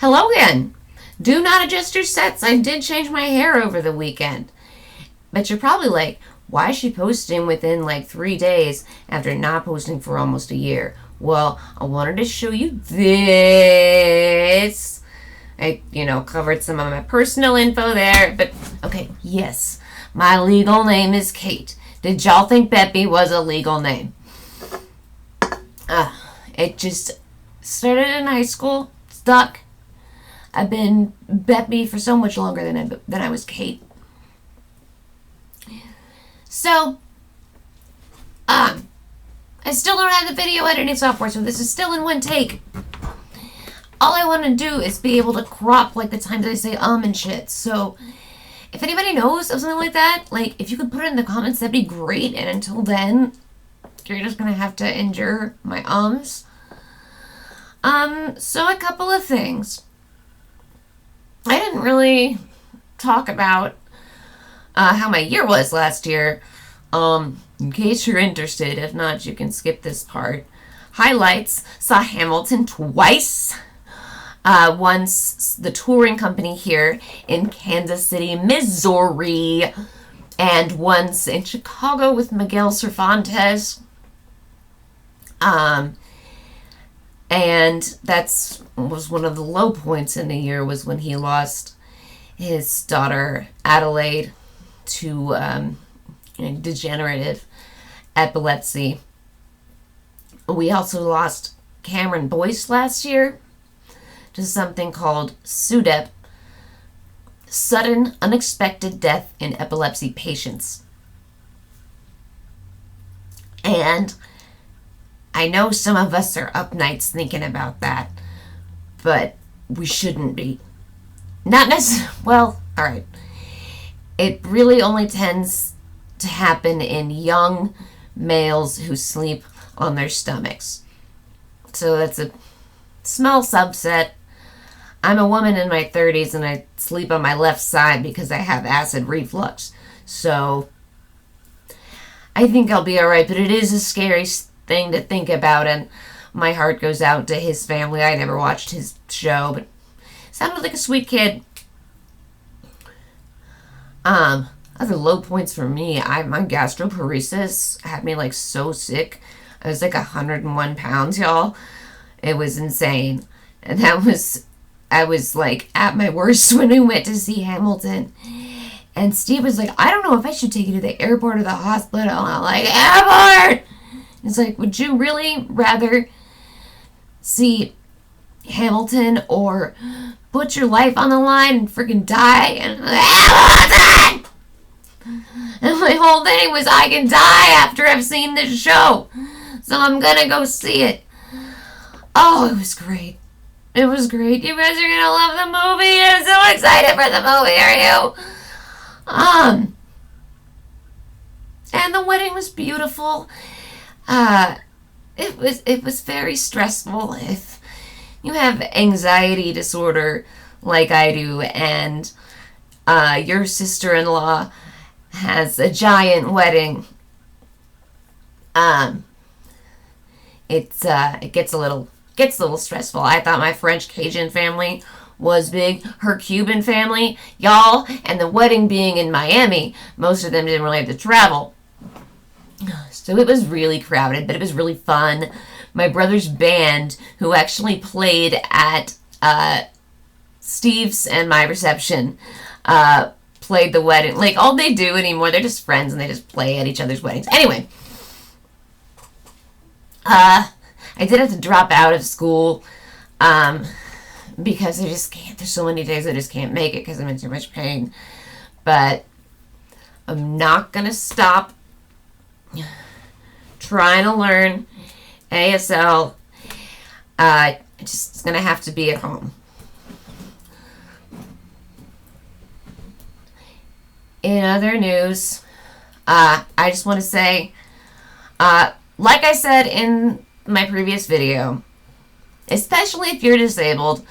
Hello again. Do not adjust your sets. I did change my hair over the weekend. But you're probably like, why is she posting within like 3 days after not posting for almost a year? Well, I wanted to show you this. I, covered some of my personal info there. But, okay, yes, my legal name is Kate. Did y'all think Beppy was a legal name? It just started in high school, stuck. I've been Beppy for so much longer than I was Kate. So, I still don't have the video editing software, so this is still in one take. All I want to do is be able to crop like the times I say and shit. So, if anybody knows of something like that, like if you could put it in the comments, that'd be great. And until then, you're just gonna have to endure my ums. So a couple of things. I didn't really talk about how my year was last year. In case you're interested, if not, you can skip this part. Highlights: saw Hamilton twice. Once the touring company here in Kansas City, Missouri, and once in Chicago with Miguel Cervantes. And that's was one of the low points in the year, was when he lost his daughter Adelaide to degenerative epilepsy. We also lost Cameron Boyce last year to something called SUDEP, sudden unexpected death in epilepsy patients. And I know some of us are up nights thinking about that, but we shouldn't be. Not necessarily, well, alright. It really only tends to happen in young males who sleep on their stomachs. So that's a small subset. I'm a woman in my 30s and I sleep on my left side because I have acid reflux. So I think I'll be alright, but it is a scary thing to think about, and my heart goes out to his family. I never watched his show, but sounded like a sweet kid. Other low points for me, my gastroparesis had me like so sick. I was like 101 pounds, y'all. It was insane. And I was like at my worst when we went to see Hamilton. And Steve was like, I don't know if I should take you to the airport or the hospital. And I'm like, airport! He's like, would you really rather see Hamilton or put your life on the line and freaking die? And I'm like, Hamilton! And my whole thing was, I can die after I've seen this show. So I'm gonna go see it. Oh, it was great. It was great. You guys are gonna love the movie. I'm so excited for the movie, are you? And the wedding was beautiful. It was very stressful. If you have anxiety disorder like I do, and your sister-in-law has a giant wedding, it gets a little stressful. I thought my French Cajun family was big. Her Cuban family, y'all, and the wedding being in Miami, most of them didn't really have to travel. So it was really crowded, but it was really fun. My brother's band, who actually played at Steve's and my reception, played the wedding. Like, all they do anymore, they're just friends and they just play at each other's weddings. Anyway, I did have to drop out of school because I just can't. There's so many days I just can't make it because I'm in too much pain. But I'm not going to stop trying to learn ASL. It's going to have to be at home. In other news, I just want to say, like I said in my previous video, especially if you're disabled,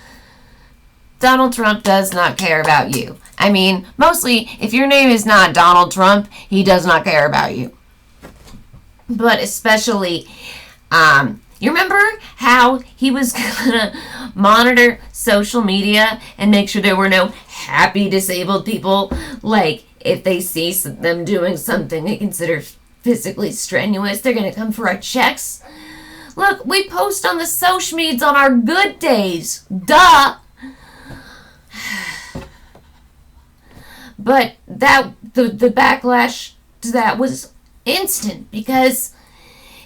Donald Trump does not care about you. I mean, mostly, if your name is not Donald Trump, he does not care about you. But especially You remember how he was gonna monitor social media and make sure there were no happy disabled people? Like, if they see them doing something they consider physically strenuous, they're gonna come for our checks. Look, we post on the social medias on our good days. Duh! But the backlash to that was instant because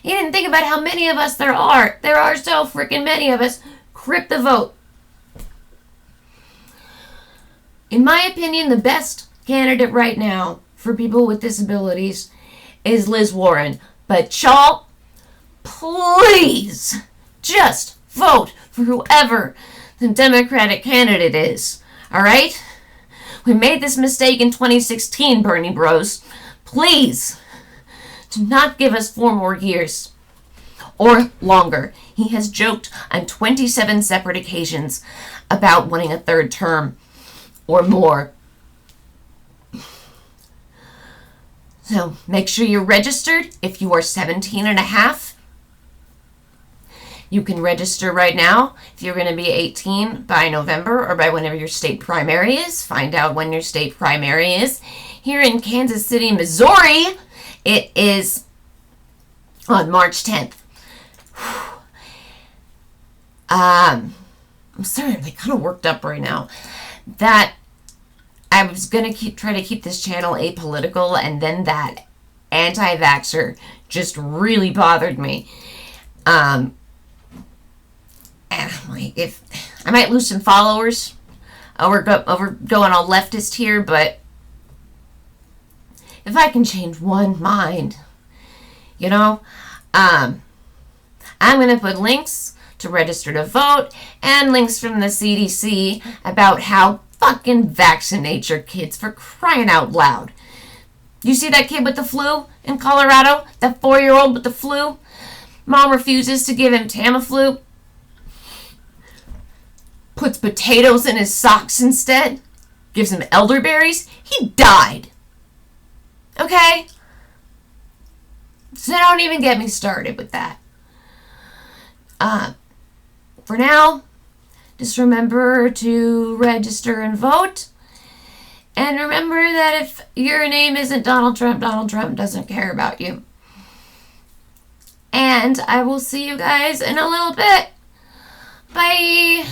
he didn't think about how many of us there are. There are so freaking many of us. Crip the vote. In my opinion, the best candidate right now for people with disabilities is Liz Warren. But y'all, please just vote for whoever the Democratic candidate is. Alright? We made this mistake in 2016, Bernie Bros. Please, do not give us 4 more years. Or longer. He has joked on 27 separate occasions about wanting a 3rd term or more. So make sure you're registered if you are 17 and a half. You can register right now if you're going to be 18 by November or by whenever your state primary is. Find out when your state primary is. Here in Kansas City, Missouri, it is on March 10th. I'm sorry, I'm like kind of worked up right now. That I was going to try to keep this channel apolitical, and then that anti-vaxxer just really bothered me. And I'm like, if I might lose some followers over going all leftist here, but if I can change one mind, you know, I'm going to put links to register to vote and links from the CDC about how fucking vaccinate your kids, for crying out loud. You see that kid with the flu in Colorado? That 4-year-old with the flu? Mom refuses to give him Tamiflu. Puts potatoes in his socks instead. Gives him elderberries. He died. Okay? So don't even get me started with that. For now, just remember to register and vote. And remember that if your name isn't Donald Trump doesn't care about you. And I will see you guys in a little bit. Bye.